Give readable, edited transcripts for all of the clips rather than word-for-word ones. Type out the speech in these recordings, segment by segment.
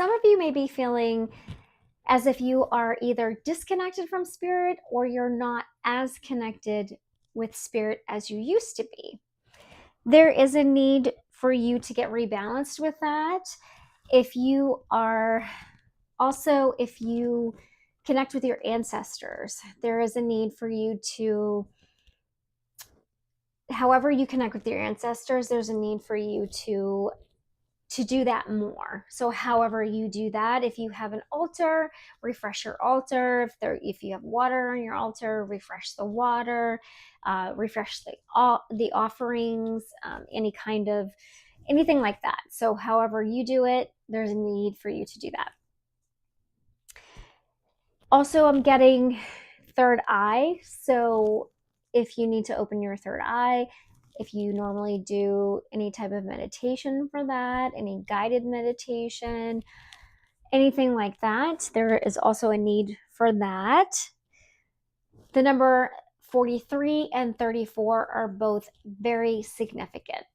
some of you may be feeling as if you are either disconnected from spirit or you're not as connected with spirit as you used to be. There is a need for you to get rebalanced with that. If you connect with your ancestors, there is a need for you to, however you connect with your ancestors, there's a need for you to do that more. So however you do that, if you have an altar, refresh your altar. If you have water on your altar, refresh the water, refresh the offerings, anything like that. So however you do it, there's a need for you to do that. Also, I'm getting third eye. So if you need to open your third eye, if you normally do any type of meditation for that, any guided meditation, anything like that, there is also a need for that. The number 43 and 34 are both very significant.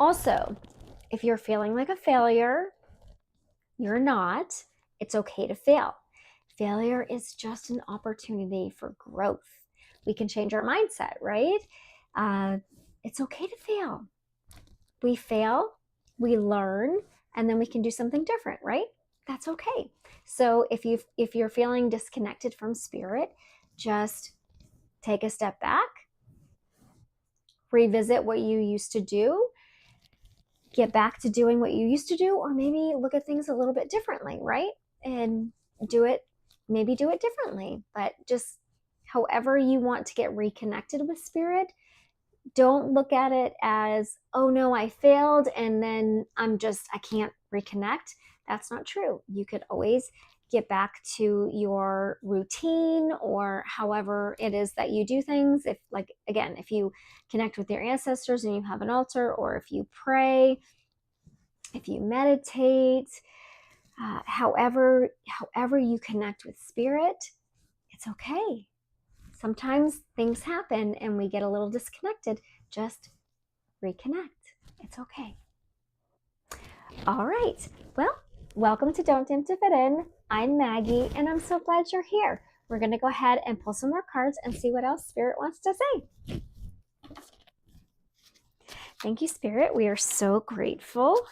Also, if you're feeling like a failure, you're not. It's okay to fail. Failure is just an opportunity for growth. We can change our mindset, right? It's okay to fail. We fail, we learn, and then we can do something different, right? That's okay. So if you're feeling disconnected from spirit, just take a step back, revisit what you used to do, get back to doing what you used to do, or maybe look at things a little bit differently, right? And do it differently. But just however you want to get reconnected with spirit, don't look at it as, oh no, I failed and then I can't reconnect. That's not true. You could always get back to your routine or however it is that you do things. If you connect with your ancestors and you have an altar, or if you pray, if you meditate, however you connect with spirit, it's okay. Sometimes things happen and we get a little disconnected. Just reconnect. It's okay. All right. Well, welcome to Don't Dim to Fit In. I'm Maggie, and I'm so glad you're here. We're going to go ahead and pull some more cards and see what else Spirit wants to say. Thank you, Spirit. We are so grateful.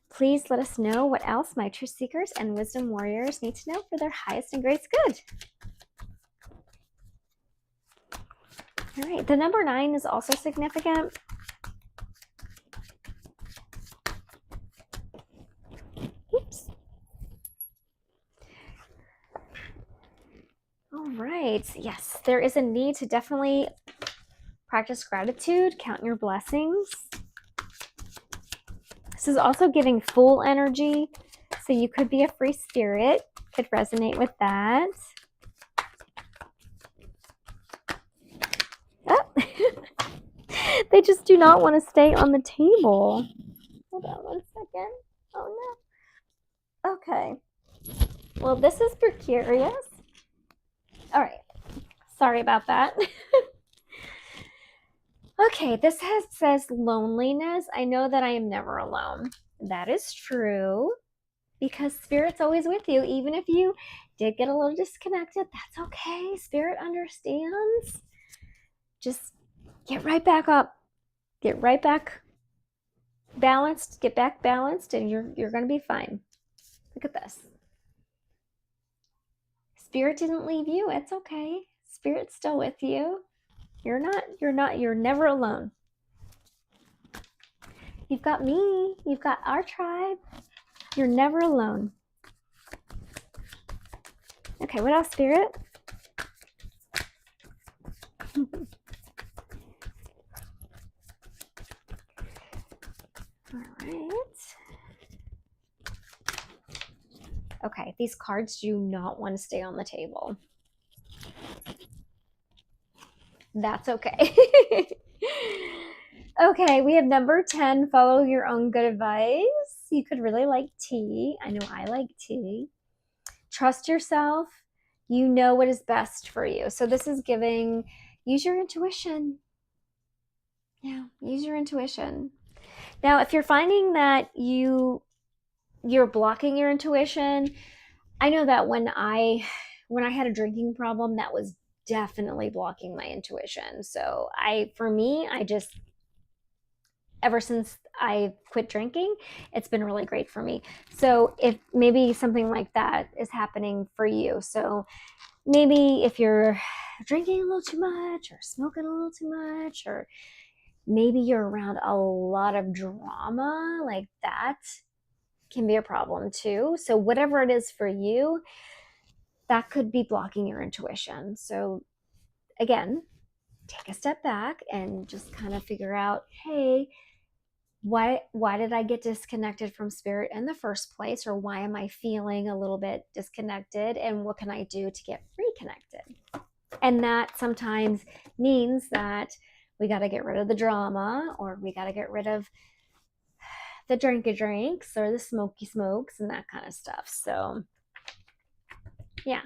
Please let us know what else my truth seekers and wisdom warriors need to know for their highest and greatest good. All right, the number 9 is also significant. Oops. All right, yes, there is a need to definitely practice gratitude, count your blessings. This is also giving full energy, so you could be a free spirit, could resonate with that. Oh. They just do not want to stay on the table. Hold on one second. Oh no. Okay. Well, this is precarious. All right. Sorry about that. Okay, this says loneliness. I know that I am never alone. That is true, because Spirit's always with you. Even if you did get a little disconnected, that's okay. Spirit understands. Just get right back up. Get right back balanced. Get back balanced, and you're going to be fine. Look at this. Spirit didn't leave you. It's okay. Spirit's still with you. You're never alone. You've got me. You've got our tribe. You're never alone. Okay, what else, Spirit? All right. Okay, these cards do not want to stay on the table. That's okay. Okay, we have number 10, follow your own good advice. You could really like tea. I know I like tea. Trust yourself. You know what is best for you. So this is giving, use your intuition. Yeah, use your intuition. Now, if you're finding that you you're blocking your intuition. I know that when I had a drinking problem, that was definitely blocking my intuition. So for me, I just, ever since I quit drinking, it's been really great for me. So if maybe something like that is happening for you, so maybe if you're drinking a little too much or smoking a little too much, or maybe you're around a lot of drama, like that can be a problem too. So whatever it is for you, that could be blocking your intuition. So again, take a step back and just kind of figure out, hey, why did I get disconnected from spirit in the first place? Or why am I feeling a little bit disconnected? And what can I do to get reconnected? And that sometimes means that we got to get rid of the drama, or we got to get rid of the drinky drinks or the smoky smokes and that kind of stuff. So yeah,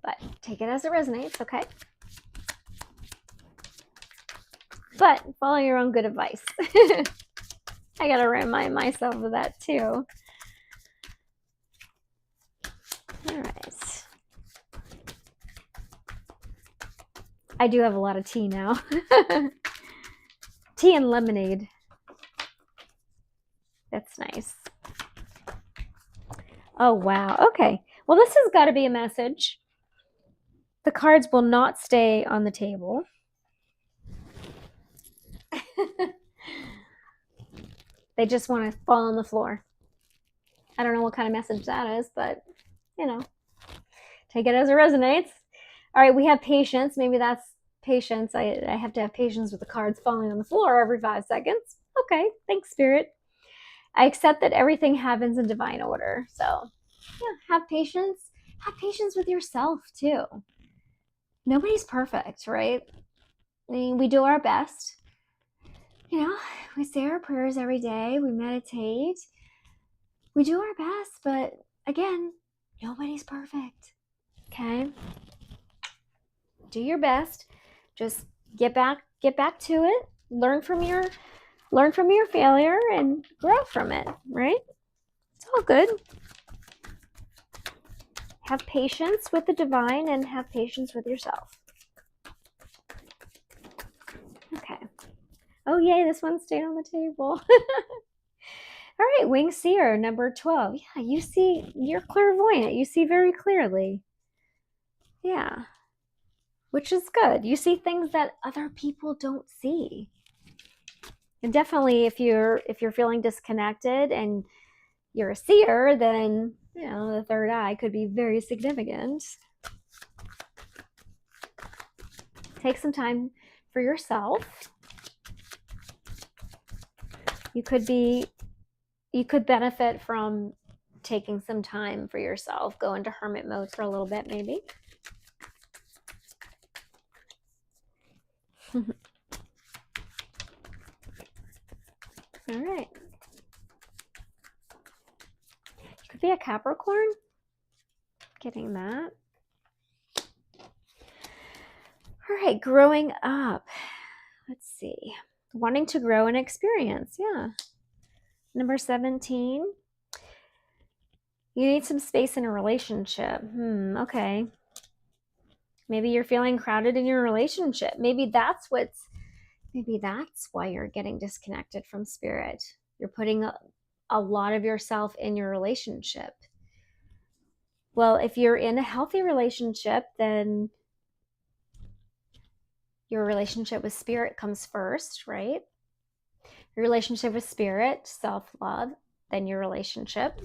but take it as it resonates, okay? But follow your own good advice. I gotta remind myself of that too. All right. I do have a lot of tea now. Tea and lemonade. That's nice. Oh, wow. Okay. Well, this has got to be a message. The cards will not stay on the table. They just want to fall on the floor. I don't know what kind of message that is, but, you know, take it as it resonates. All right, we have patience. Maybe that's patience. I have to have patience with the cards falling on the floor every 5 seconds. Okay, thanks, Spirit. I accept that everything happens in divine order. So, yeah, have patience. Have patience with yourself, too. Nobody's perfect, right? I mean, we do our best. You know, we say our prayers every day, we meditate, we do our best, but again, nobody's perfect. Okay? Do your best. Just get back to it. Learn from your failure and grow from it, right? It's all good. Have patience with the divine and have patience with yourself. Okay. Oh, yay, this one stayed on the table. All right, Wing Seer, number 12. Yeah, you see, you're clairvoyant. You see very clearly. Yeah, which is good. You see things that other people don't see. And definitely if you're feeling disconnected and you're a seer, then, you know, the third eye could be very significant. Take some time for yourself. You could benefit from taking some time for yourself. Go into hermit mode for a little bit, maybe. All right. You could be a Capricorn. Getting that. All right, growing up. Let's see. Wanting to grow and experience. Yeah. Number 17. You need some space in a relationship. Okay. Maybe you're feeling crowded in your relationship. Maybe that's why you're getting disconnected from spirit. You're putting a lot of yourself in your relationship. Well, if you're in a healthy relationship, then your relationship with spirit comes first, right? Your relationship with spirit, self-love, then your relationship.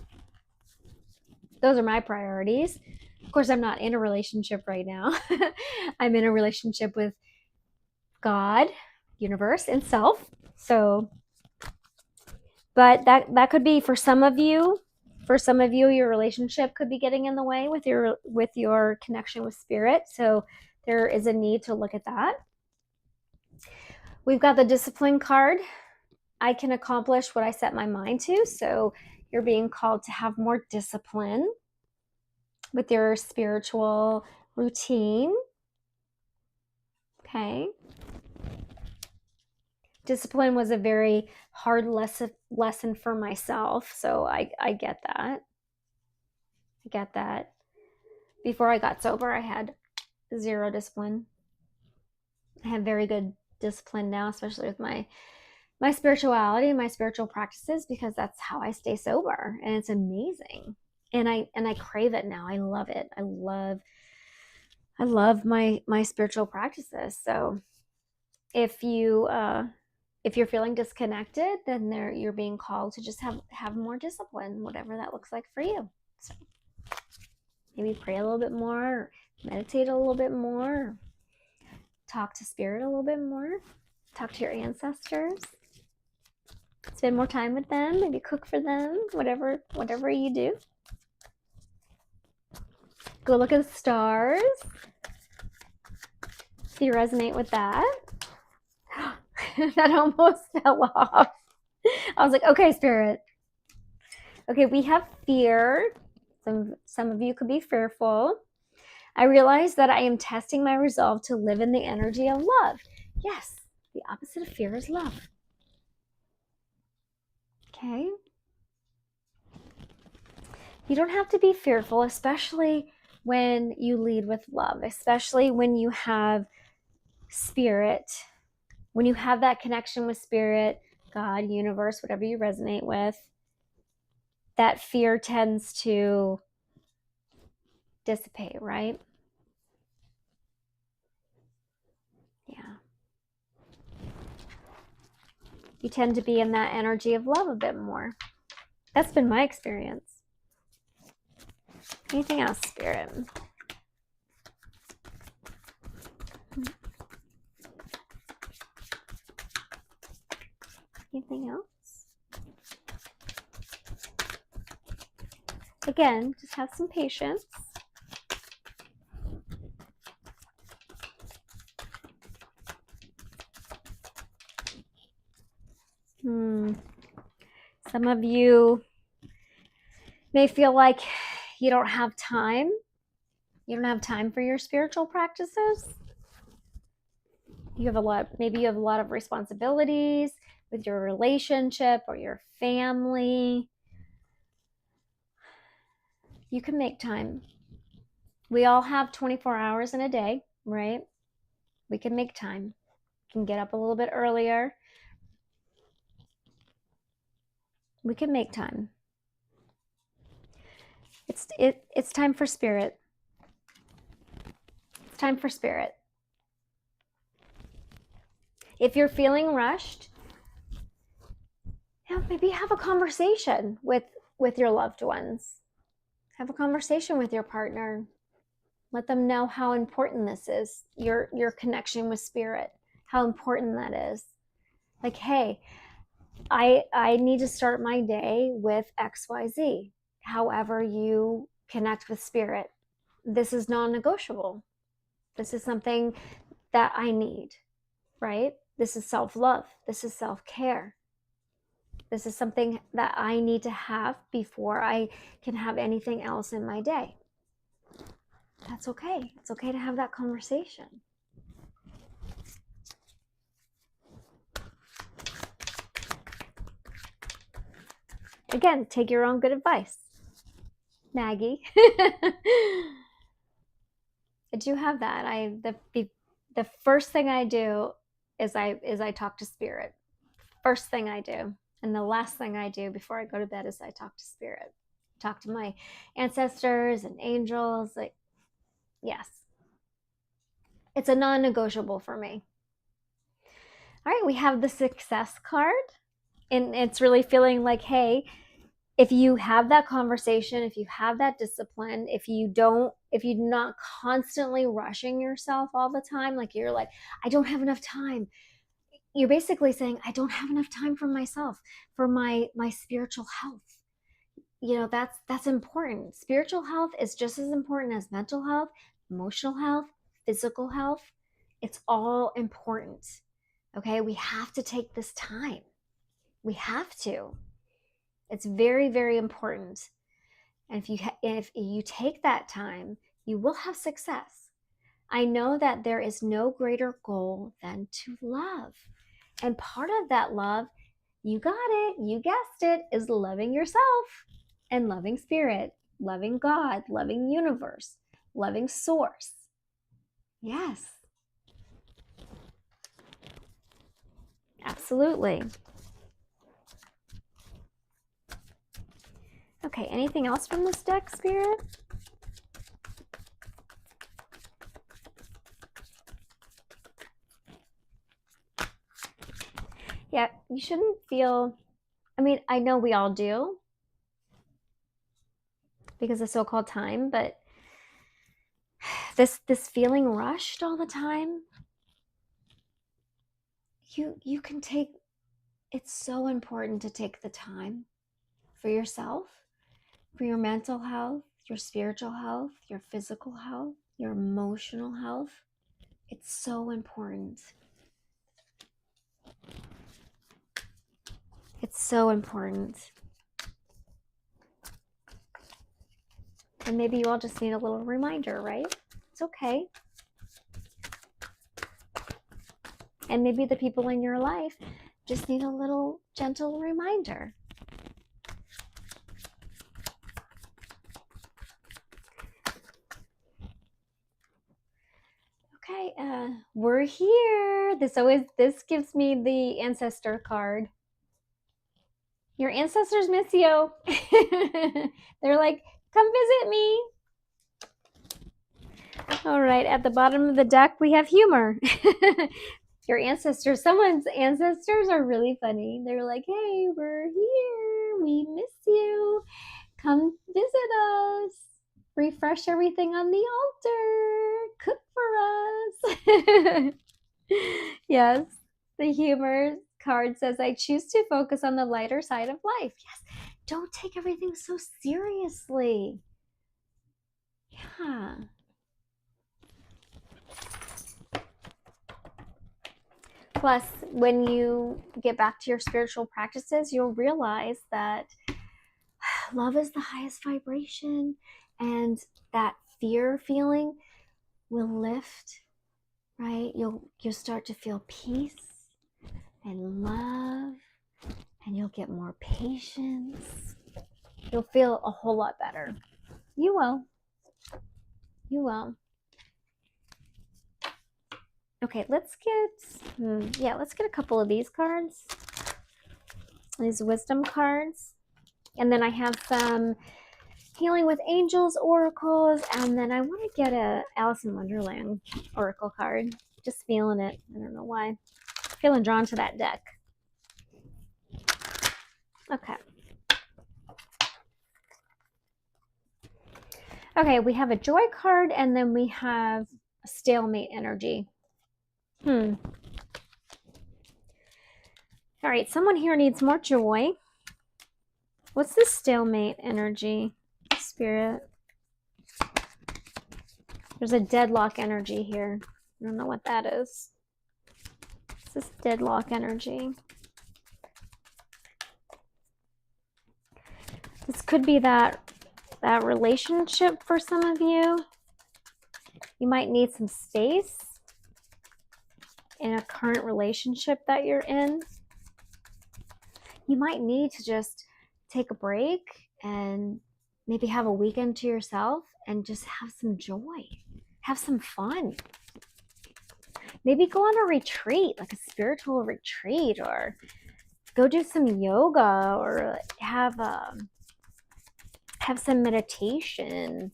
Those are my priorities. Of course, I'm not in a relationship right now. I'm in a relationship with God, universe, and self. So, but that could be for some of you. For some of you, your relationship could be getting in the way with your connection with spirit. So there is a need to look at that. We've got the discipline card. I can accomplish what I set my mind to. So you're being called to have more discipline with your spiritual routine. Okay. Discipline was a very hard lesson for myself. So I get that. I get that. Before I got sober, I had zero discipline. I have very good discipline now, especially with my spirituality, my spiritual practices, because that's how I stay sober, and it's amazing. And I crave it now. I love it. I love my spiritual practices. So if you're feeling disconnected, then you're being called to just have more discipline, whatever that looks like for you. So maybe pray a little bit more, meditate a little bit more, talk to spirit a little bit more, talk to your ancestors, spend more time with them, maybe cook for them, whatever you do. Go look at the stars. See you resonate with that. That almost fell off. I was like, okay, spirit. Okay, we have fear. Some of you could be fearful. I realize that I am testing my resolve to live in the energy of love. Yes, the opposite of fear is love. Okay? You don't have to be fearful, especially when you lead with love, especially when you have spirit, when you have that connection with spirit, God, universe, whatever you resonate with. That fear tends to dissipate, right? Yeah. You tend to be in that energy of love a bit more. That's been my experience. Anything else, spirit? Anything else? Again, just have some patience. Some of you may feel like you don't have time. You don't have time for your spiritual practices. Maybe you have a lot of responsibilities with your relationship or your family. You can make time. We all have 24 hours in a day, right? We can make time. We can get up a little bit earlier. We can make time. It's time for spirit. It's time for spirit. If you're feeling rushed, maybe have a conversation with your loved ones. Have a conversation with your partner. Let them know how important this is, your connection with spirit, how important that is. Like, hey, I need to start my day with XYZ. However you connect with spirit, this is non-negotiable. This is something that I need, right? This is self-love. This is self-care. This is something that I need to have before I can have anything else in my day. That's okay. It's okay to have that conversation. Again, take your own good advice, Maggie. I do have that. The first thing I do is I talk to spirit. First thing I do, and the last thing I do before I go to bed is I talk to spirit. Talk to my ancestors and angels. Like, yes, it's a non-negotiable for me. All right, we have the success card, and it's really feeling like, hey, if you have that conversation, if you have that discipline, if you're not constantly rushing yourself all the time, like you're like, I don't have enough time. You're basically saying, I don't have enough time for myself, for my spiritual health. That's important. Spiritual health is just as important as mental health, emotional health, physical health. It's all important. Okay, we have to take this time. We have to. It's very, very important. And if you take that time, you will have success. I know that there is no greater goal than to love. And part of that love, you got it, you guessed it, is loving yourself and loving spirit, loving God, loving universe, loving source. Yes, absolutely. Okay, anything else from this deck, Spirit? Yeah, you shouldn't feel, I mean, I know we all do because of so-called time, but this feeling rushed all the time, you can take, it's so important to take the time for yourself, for your mental health, your spiritual health, your physical health, your emotional health. It's so important. It's so important. And maybe you all just need a little reminder, right? It's okay. And maybe the people in your life just need a little gentle reminder. Okay, we're here. This gives me the ancestor card. Your ancestors miss you. They're like, come visit me. All right, at the bottom of the deck, we have humor. Your ancestors, someone's ancestors are really funny. They're like, hey, we're here. We miss you. Come visit us. Refresh everything on the altar. Cook for us. Yes, the humor card says, I choose to focus on the lighter side of life. Yes, don't take everything so seriously. Yeah. Plus, when you get back to your spiritual practices, you'll realize that love is the highest vibration, and that fear feeling will lift, right? You'll start to feel peace and love, and you'll get more patience. You'll feel a whole lot better. You will. You will. Okay, let's get a couple of these cards. These wisdom cards. And then I have some healing with angels oracles, and then I want to get a Alice in Wonderland oracle card. Just feeling it. I don't know why. Feeling drawn to that deck. Okay. Okay, we have a joy card, and then we have a stalemate energy. All right, someone here needs more joy. What's this stalemate energy, Spirit? There's a deadlock energy here. I don't know what that is. What's this deadlock energy? This could be that relationship for some of you. You might need some space in a current relationship that you're in. You might need to just take a break and maybe have a weekend to yourself and just have some joy, have some fun. Maybe go on a retreat, like a spiritual retreat, or go do some yoga, or have some meditation.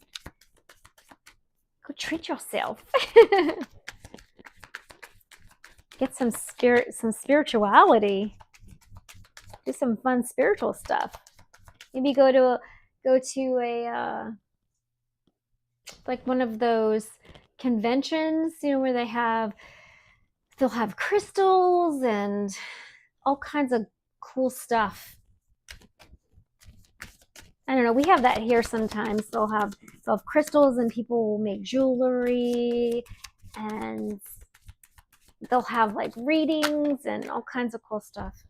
Go treat yourself. Get some spirituality. Do some fun spiritual stuff. Maybe go to a like one of those conventions, where they'll have crystals and all kinds of cool stuff. I don't know, we have that here sometimes. They'll have crystals, and people will make jewelry, and they'll have like readings and all kinds of cool stuff.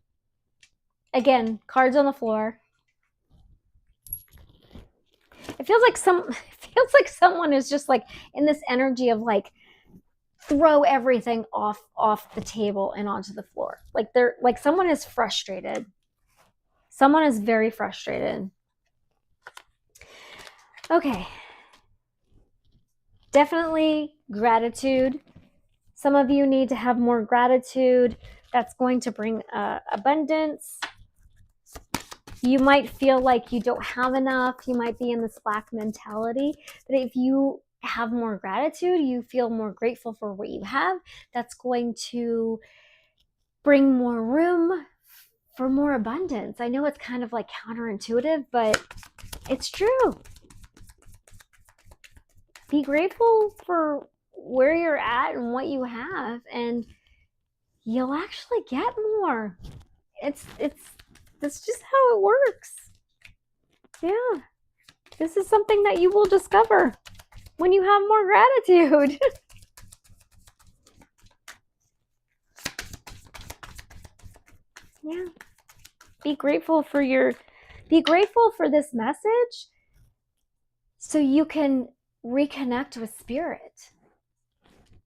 Again, cards on the floor. It feels like someone is just like in this energy of like throw everything off the table and onto the floor. Like they're like someone is frustrated. Someone is very frustrated. Okay. Definitely gratitude. Some of you need to have more gratitude. That's going to bring abundance. You might feel like you don't have enough. You might be in this lack mentality. But if you have more gratitude, you feel more grateful for what you have, that's going to bring more room for more abundance. I know it's kind of like counterintuitive, but it's true. Be grateful for where you're at and what you have, and you'll actually get more. That's just how it works. Yeah. This is something that you will discover when you have more gratitude. Yeah. Be grateful for this message so you can reconnect with spirit,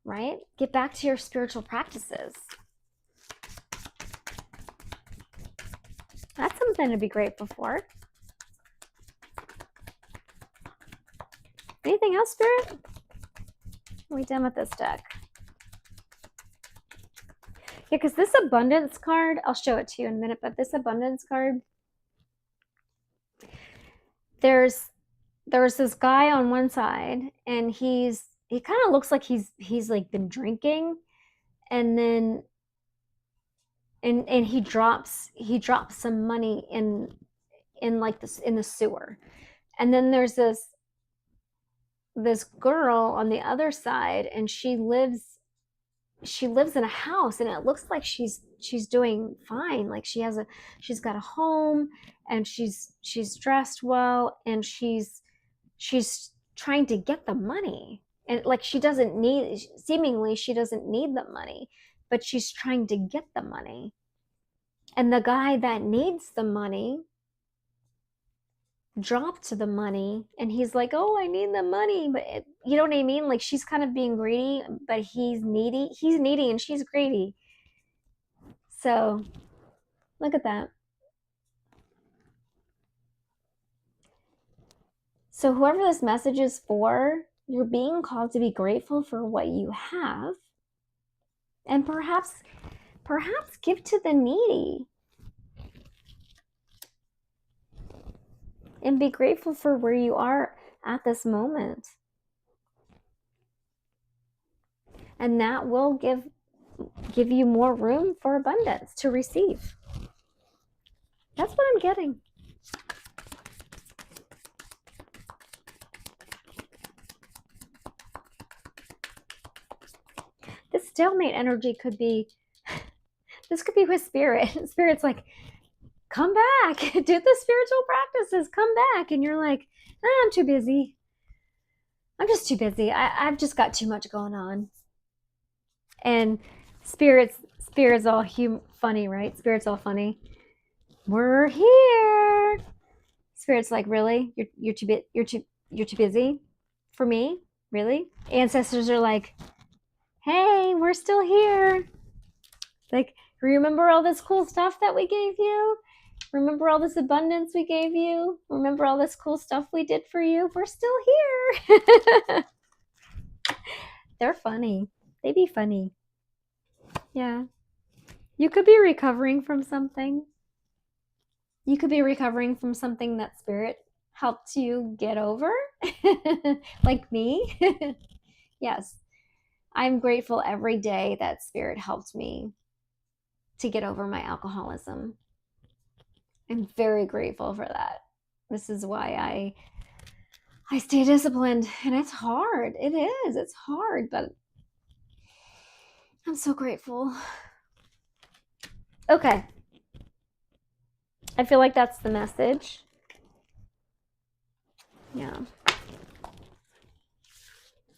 right? Get back to your spiritual practices. That's something to be grateful for. Anything else, Spirit? Are we done with this deck? Yeah, because this abundance card, I'll show it to you in a minute, but this abundance card, there's this guy on one side, and he kind of looks like he's like been drinking, and then and he drops some money in like this in the sewer. And then there's this girl on the other side, and she lives in a house, and it looks like she's doing fine. Like she's got a home, and she's dressed well, and she's trying to get the money. And like she doesn't need the money, but she's trying to get the money. And the guy that needs the money dropped the money, and he's like, oh, I need the money, but you know what I mean? Like she's kind of being greedy, but he's needy and she's greedy. So look at that. So whoever this message is for, you're being called to be grateful for what you have, and perhaps give to the needy, and be grateful for where you are at this moment. And that will give you more room for abundance to receive. That's what I'm getting. This stalemate energy could be with spirit. Spirit's like, come back, do the spiritual practices, come back. And you're like, I'm too busy. I'm just too busy. I've just got too much going on. And spirit's all funny, right? Spirit's all funny. We're here. Spirit's like, really? You're too busy for me? Really? Ancestors are like, hey, we're still here. Like, remember all this cool stuff that we gave you? Remember all this abundance we gave you? Remember all this cool stuff we did for you? We're still here. They're funny. They be funny. Yeah. You could be recovering from something. You could be recovering from something that spirit helped you get over. Like me. Yes. I'm grateful every day that spirit helped me to get over my alcoholism. I'm very grateful for that. This is why I stay disciplined, and it's hard. It is. It's hard, but I'm so grateful. Okay. I feel like that's the message. Yeah.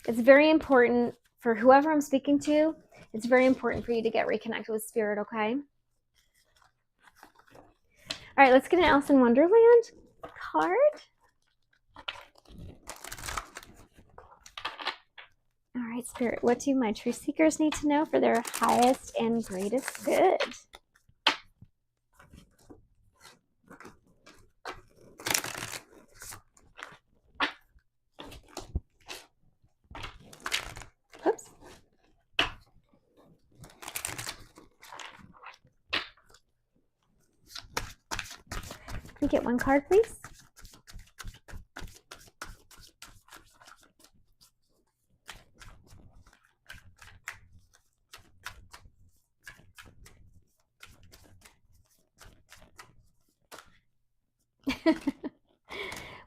It's very important for whoever I'm speaking to. It's very important for you to get reconnected with spirit, okay? All right, let's get an Alice in Wonderland card. All right, Spirit, what do my truth seekers need to know for their highest and greatest good? Oops. Can we get one card, please?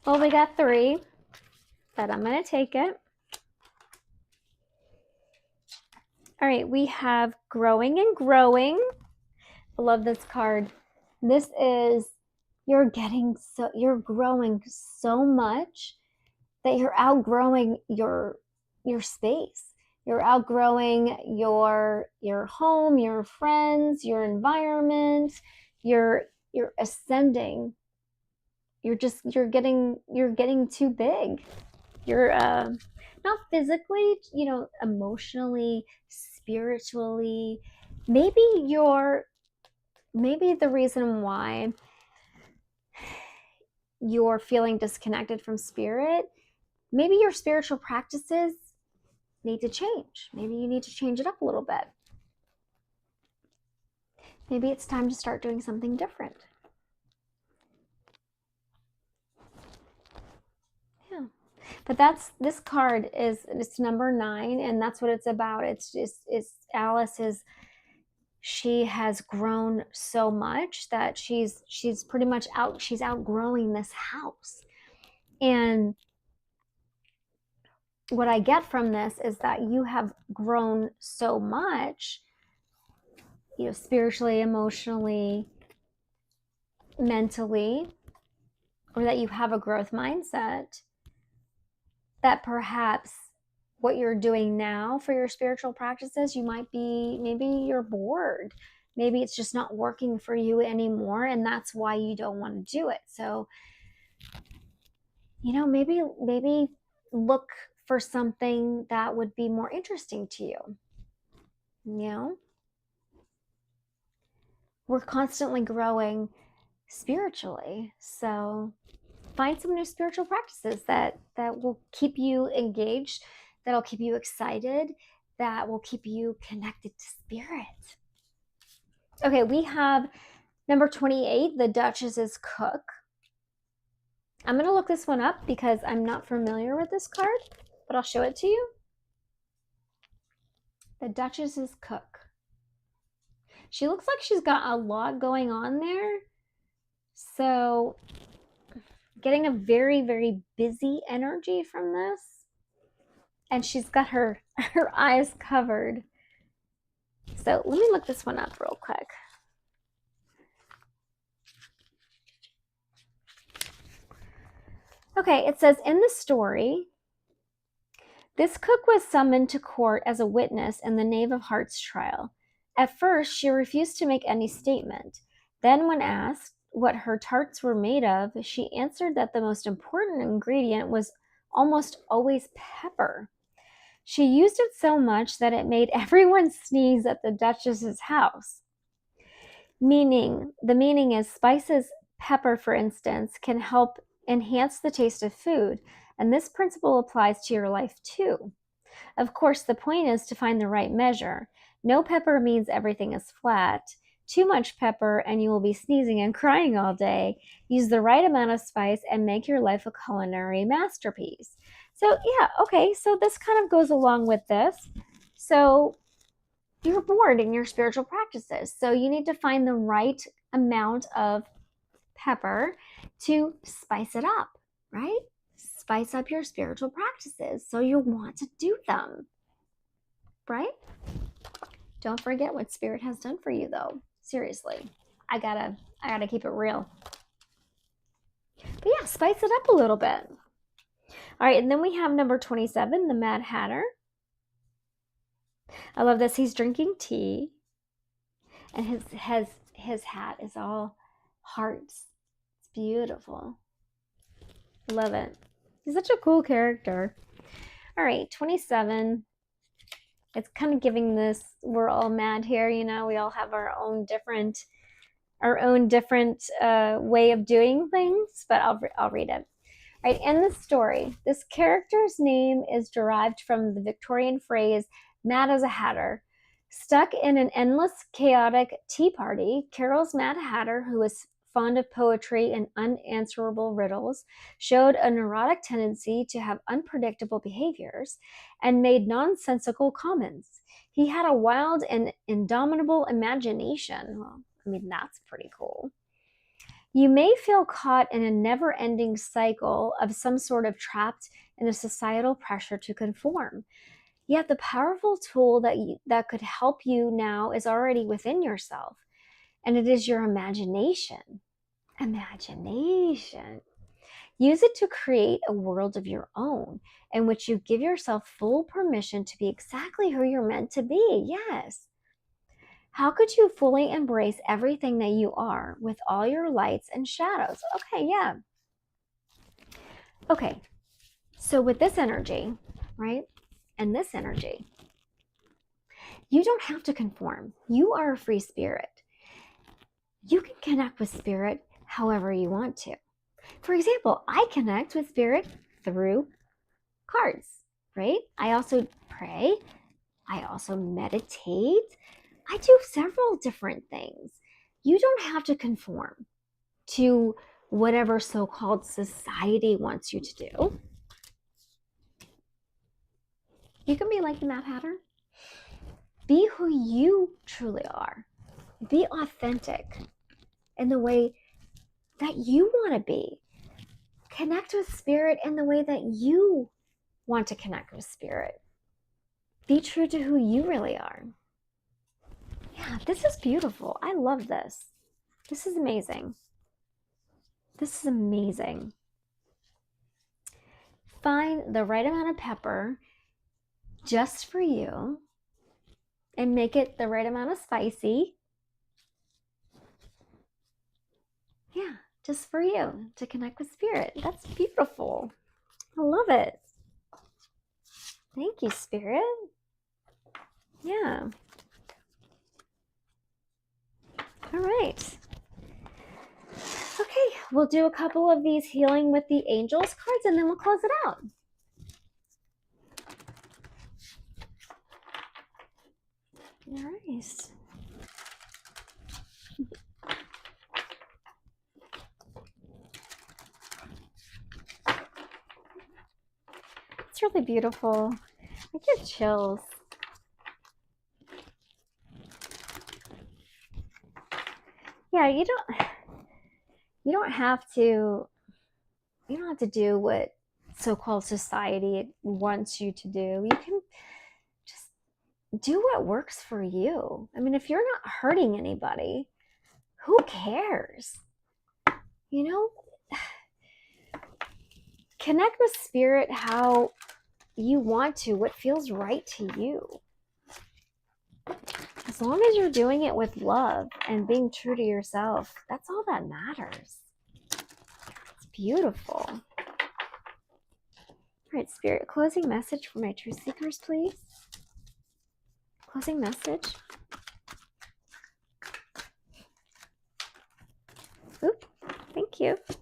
Well, we got 3, but I'm going to take it. All right, we have growing and growing. I love this card. This is, you're growing so much that you're outgrowing your space. You're outgrowing your home, your friends, your environment. You're ascending. You're getting too big. You're not physically, emotionally, spiritually. Maybe the reason why you're feeling disconnected from spirit, maybe your spiritual practices need to change. Maybe you need to change it up a little bit. Maybe it's time to start doing something different. Yeah. But this card it's number 9, and that's what it's about. It's Alice she has grown so much that she's pretty much she's outgrowing this house. And what I get from this is that you have grown so much, spiritually, emotionally, mentally, or that you have a growth mindset, that perhaps what you're doing now for your spiritual practices, maybe you're bored. Maybe it's just not working for you anymore, and that's why you don't want to do it. So, maybe look for something that would be more interesting to you. We're constantly growing spiritually. So find some new spiritual practices that will keep you engaged, that'll keep you excited, that will keep you connected to spirit. Okay, we have number 28, the Duchess's Cook. I'm going to look this one up because I'm not familiar with this card, but I'll show it to you. The Duchess's Cook. She looks like she's got a lot going on there. So getting a very, very busy energy from this. And she's got her eyes covered. So let me look this one up real quick. Okay, it says in the story, this cook was summoned to court as a witness in the Knave of Hearts trial. At first, she refused to make any statement. Then, when asked what her tarts were made of, she answered that the most important ingredient was almost always pepper. She used it so much that it made everyone sneeze at the Duchess's house. The meaning is spices, pepper, for instance, can help enhance the taste of food, and this principle applies to your life too. Of course, the point is to find the right measure. No pepper means everything is flat. Too much pepper and you will be sneezing and crying all day. Use the right amount of spice and make your life a culinary masterpiece. So yeah, okay, so this kind of goes along with this. So you're bored in your spiritual practices. So you need to find the right amount of pepper to spice it up, right? Spice up your spiritual practices so you want to do them, right? Don't forget what spirit has done for you, though. Seriously, I gotta keep it real. But yeah, spice it up a little bit. All right, and then we have number 27, the Mad Hatter. I love this. He's drinking tea, and his hat is all hearts. It's beautiful. Love it. He's such a cool character. All right, 27. It's kind of giving this, we're all mad here, you know, we all have our own different way of doing things, but I'll read it. Right, in the story, this character's name is derived from the Victorian phrase "mad as a hatter." Stuck in an endless, chaotic tea party, Carol's Mad Hatter, who was fond of poetry and unanswerable riddles, showed a neurotic tendency to have unpredictable behaviors and made nonsensical comments. He had a wild and indomitable imagination. Well, I mean, that's pretty cool. You may feel caught in a never-ending cycle of some sort of trapped in a societal pressure to conform. Yet the powerful tool that could help you now is already within yourself, and it is your imagination. Imagination. Use it to create a world of your own in which you give yourself full permission to be exactly who you're meant to be. Yes. How could you fully embrace everything that you are with all your lights and shadows? Okay, yeah. Okay, so with this energy, right, and this energy, you don't have to conform. You are a free spirit. You can connect with spirit however you want to. For example, I connect with spirit through cards, right? I also pray. I also meditate. I do several different things. You don't have to conform to whatever so-called society wants you to do. You can be like the Mad Hatter. Be who you truly are. Be authentic in the way that you want to be. Connect with spirit in the way that you want to connect with spirit. Be true to who you really are. Yeah, this is beautiful. I love this. This is amazing. This is amazing. Find the right amount of pepper just for you and make it the right amount of spicy. Yeah, just for you to connect with spirit. That's beautiful. I love it. Thank you, spirit. Yeah. All right. Okay, we'll do a couple of these healing with the angels cards and then we'll close it out. Nice. It's really beautiful. I get chills. Yeah, you don't have to do what so-called society wants you to do. You can just do what works for you. I mean, if you're not hurting anybody, who cares? You know, connect with spirit how you want to, what feels right to you. As long as you're doing it with love and being true to yourself, that's all that matters. It's beautiful. All right, spirit, closing message for my truth seekers, please. Closing message. Oop, thank you. All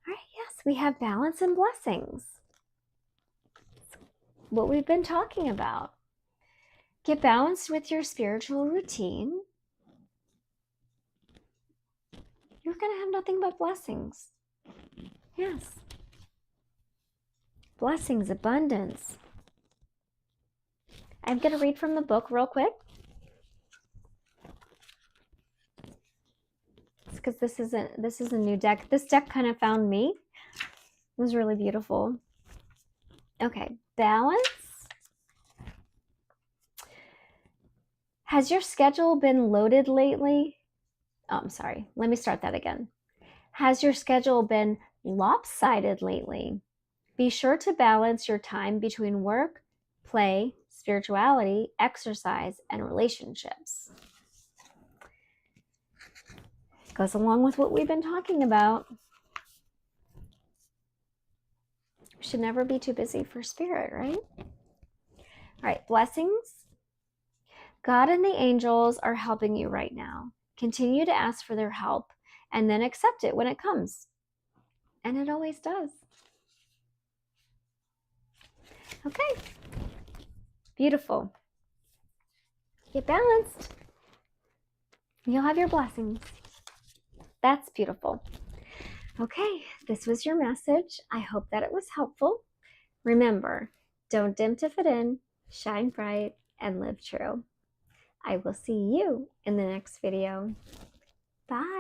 right, yes, we have balance and blessings. What we've been talking about. Get balanced with your spiritual routine. You're going to have nothing but blessings. Yes. Blessings, abundance. I'm going to read from the book real quick. Because this is a new deck. This deck kind of found me. It was really beautiful. Okay, balance. Has your schedule been loaded lately? Oh, I'm sorry. Let me start that again. Has your schedule been lopsided lately? Be sure to balance your time between work, play, spirituality, exercise, and relationships. Goes along with what we've been talking about. We should never be too busy for spirit, right? All right, blessings. God and the angels are helping you right now. Continue to ask for their help and then accept it when it comes. And it always does. Okay. Beautiful. Get balanced. You'll have your blessings. That's beautiful. Okay, this was your message. I hope that it was helpful. Remember, don't dim to fit in, shine bright, and live true. I will see you in the next video. Bye.